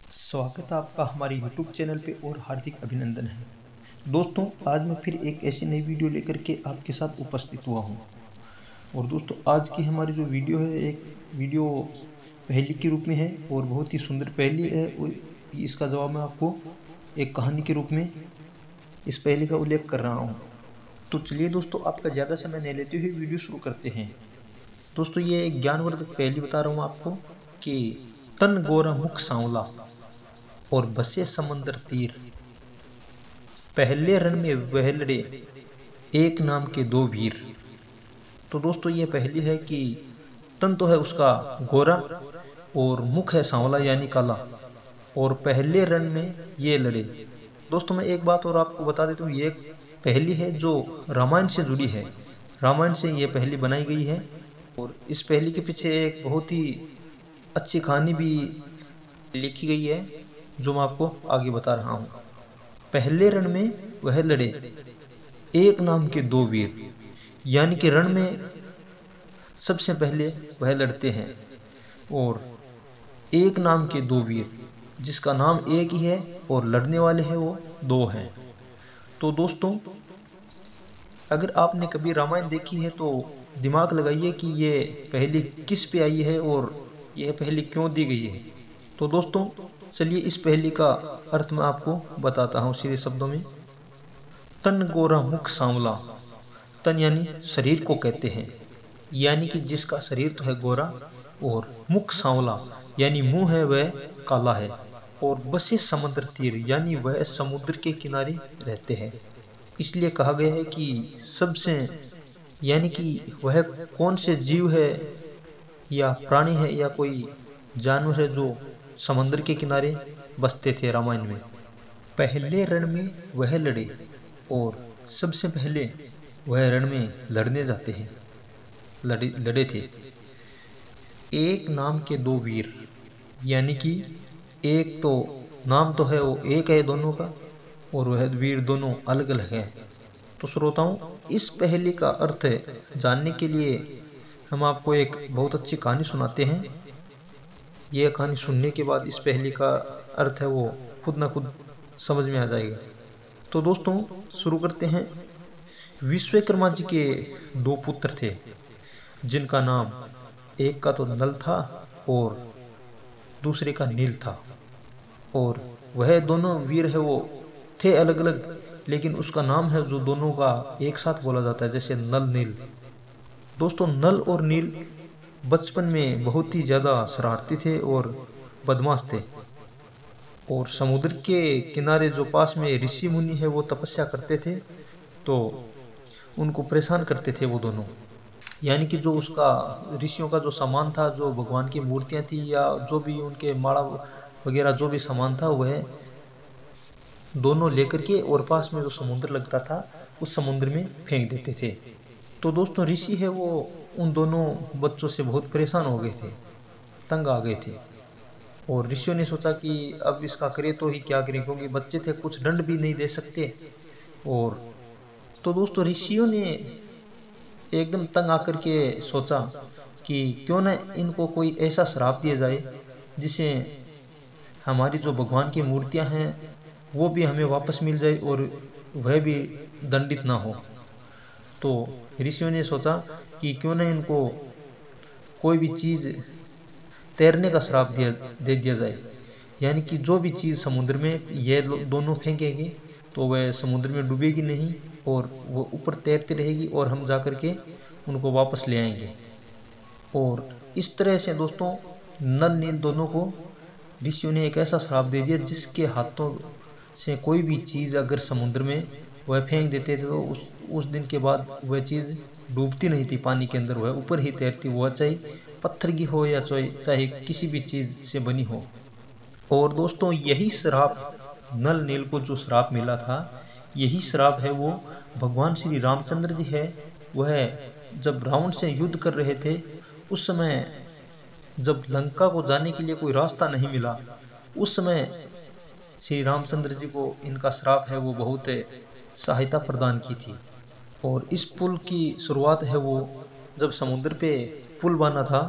स्वागत है आपका हमारे YouTube चैनल पे और हार्दिक अभिनंदन है। दोस्तों, आज मैं फिर एक ऐसी नई वीडियो लेकर के आपके साथ उपस्थित हुआ हूँ। और दोस्तों, आज की हमारी जो वीडियो है एक वीडियो पहेली के रूप में है और बहुत ही सुंदर पहेली है। और इसका जवाब मैं आपको एक कहानी के रूप में इस पहेली का उल्लेख कर रहा हूँ। तो चलिए दोस्तों, आपका ज़्यादा समय नहीं लेते हुए वीडियो शुरू करते हैं। दोस्तों, ये एक ज्ञानवर्धक पहेली बता रहा हूँ आपको कि तन गोरा मुख सांवला और बसे समंदर तीर, पहले रण में वह लड़े एक नाम के दो वीर। तो दोस्तों, ये पहेली है कि तन तो है उसका गोरा और मुख है सांवला यानी काला, और पहले रण में ये लड़े। दोस्तों, मैं एक बात और आपको बता देता हूँ, ये पहेली है जो रामायण से जुड़ी है। रामायण से ये पहेली बनाई गई है और इस पहेली के पीछे एक बहुत ही अच्छी कहानी भी लिखी गई है जो मैं आपको आगे बता रहा हूँ। पहले रण में वह लड़े एक नाम के दो वीर, यानी कि रण में सबसे पहले वह लड़ते हैं और एक नाम के दो वीर, जिसका नाम एक ही है और लड़ने वाले हैं वो दो हैं। तो दोस्तों, अगर आपने कभी रामायण देखी है तो दिमाग लगाइए कि ये पहेली किस पे आई है और यह पहेली क्यों दी गई है। तो दोस्तों, चलिए इस पहेली का अर्थ मैं आपको बताता हूँ सीधे शब्दों में। तन गोरा मुख सांवला, तन यानी शरीर को कहते हैं, यानी कि जिसका शरीर तो है गोरा और मुख सांवला यानी मुंह है वह काला है, और बसे समुद्र तीर यानी वह समुद्र के किनारे रहते हैं। इसलिए कहा गया है कि सबसे यानी कि वह कौन से जीव है या प्राणी है या कोई जानवर है जो समुद्र के किनारे बसते थे रामायण में। पहले रण में वह लड़े, और सबसे पहले वह रण में लड़ने जाते हैं, लड़े थे एक नाम के दो वीर, यानी कि एक तो नाम तो है वो एक है दोनों का, और वह वीर दोनों अलग अलग हैं। तो श्रोताओं, इस पहेली का अर्थ जानने के लिए हम आपको एक बहुत अच्छी कहानी सुनाते हैं। यह कहानी सुनने के बाद इस पहेली का अर्थ है वो खुद ना खुद समझ में आ जाएगा। तो दोस्तों, शुरू करते हैं। विश्वकर्मा जी के दो पुत्र थे, जिनका नाम एक का तो नल था और दूसरे का नील था। और वह दोनों वीर है वो थे अलग अलग, लेकिन उसका नाम है जो दोनों का एक साथ बोला जाता है, जैसे नल नील। दोस्तों, नल और नील बचपन में बहुत ही ज्यादा शरारती थे और बदमाश थे, और समुद्र के किनारे जो पास में ऋषि मुनि है वो तपस्या करते थे, तो उनको परेशान करते थे वो दोनों। यानी कि जो उसका ऋषियों का जो सामान था, जो भगवान की मूर्तियां थी या जो भी उनके माला वगैरह जो भी सामान था, वह दोनों लेकर के और पास में जो समुद्र लगता था उस समुद्र में फेंक देते थे। तो दोस्तों, ऋषि है वो उन दोनों बच्चों से बहुत परेशान हो गए थे, तंग आ गए थे। और ऋषियों ने सोचा कि अब इसका करे तो ही क्या करें, क्योंकि बच्चे थे, कुछ दंड भी नहीं दे सकते। और तो दोस्तों, ऋषियों ने एकदम तंग आकर के सोचा कि क्यों न इनको कोई ऐसा श्राप दिया जाए जिसे हमारी जो भगवान की मूर्तियां हैं वो भी हमें वापस मिल जाए और वह भी दंडित ना हो। तो ऋषियों ने सोचा कि क्यों न इनको कोई भी चीज तैरने का श्राप दे दिया जाए, यानी कि जो भी चीज समुद्र में ये दोनों फेंकेंगे तो वह समुद्र में डूबेगी नहीं और वो ऊपर तैरती रहेगी और हम जाकर के उनको वापस ले आएंगे। और इस तरह से दोस्तों, नल नील दोनों को ऋषियों ने एक ऐसा श्राप दे दिया जिसके हाथों से कोई भी चीज अगर समुद्र में वह फेंक देते थे तो उस दिन के बाद वह चीज डूबती नहीं थी पानी के अंदर, वह ऊपर ही तैरती, वह चाहे पत्थर की हो या चाहे किसी भी चीज से बनी हो। और दोस्तों, यही श्राप नल नील को जो श्राप मिला था, यही श्राप है वो भगवान श्री रामचंद्र जी है, वह जब रावण से युद्ध कर रहे थे उस समय, जब लंका को जाने के लिए कोई रास्ता नहीं मिला, उस समय श्री रामचंद्र जी को इनका श्राप है वो बहुत सहायता प्रदान की थी। और इस पुल की शुरुआत है वो जब समुद्र पे पुल बना था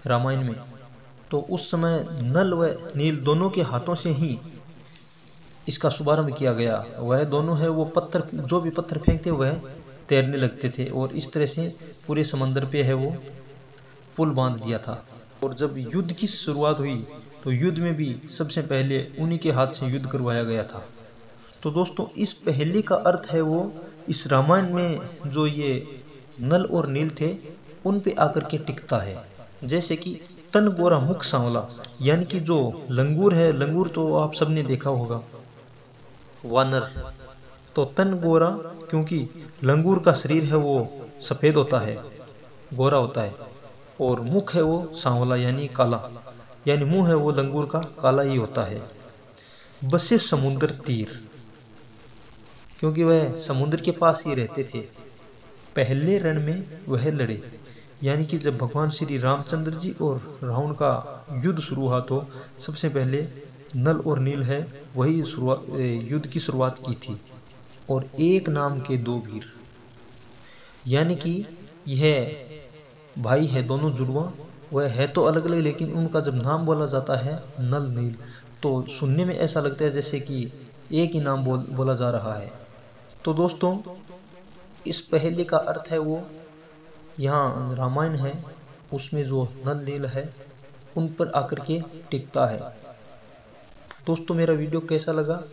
रामायण में, तो उस समय नल व नील दोनों के हाथों से ही इसका शुभारंभ किया गया। वह दोनों है वो पत्थर, जो भी पत्थर फेंकते वह तैरने लगते थे और इस तरह से पूरे समंदर पे है वो पुल बांध दिया था। और जब युद्ध की शुरुआत हुई तो युद्ध में भी सबसे पहले उन्हीं के हाथ से युद्ध करवाया गया था। तो दोस्तों इस पहेली का अर्थ है वो इस रामायण में जो ये नल और नील थे उन पे आकर के टिकता है। जैसे कि तन गोरा मुख सांवला, यानी कि जो लंगूर है, लंगूर तो आप सबने देखा होगा, वानर। तो तन गोरा क्योंकि लंगूर का शरीर है वो सफेद होता है, गोरा होता है, और मुख है वो सांवला यानी काला, यानी मुंह है वो लंगूर का काला ही होता है। बसे समुद्र तीर, क्योंकि वह समुद्र के पास ही रहते थे। पहले रण में वह लड़े, यानी कि जब भगवान श्री रामचंद्र जी और रावण का युद्ध शुरू हुआ तो सबसे पहले नल और नील है वही युद्ध की शुरुआत की थी। और एक नाम के दो वीर, यानी कि यह भाई है दोनों जुड़वा, वह है तो अलग अलग लेकिन उनका जब नाम बोला जाता है नल नील तो सुनने में ऐसा लगता है जैसे कि एक ही नाम बोला जा रहा है। तो दोस्तों इस पहेली का अर्थ है वो यहाँ रामायण है उसमें जो नल नील है उन पर आकर के टिकता है। दोस्तों मेरा वीडियो कैसा लगा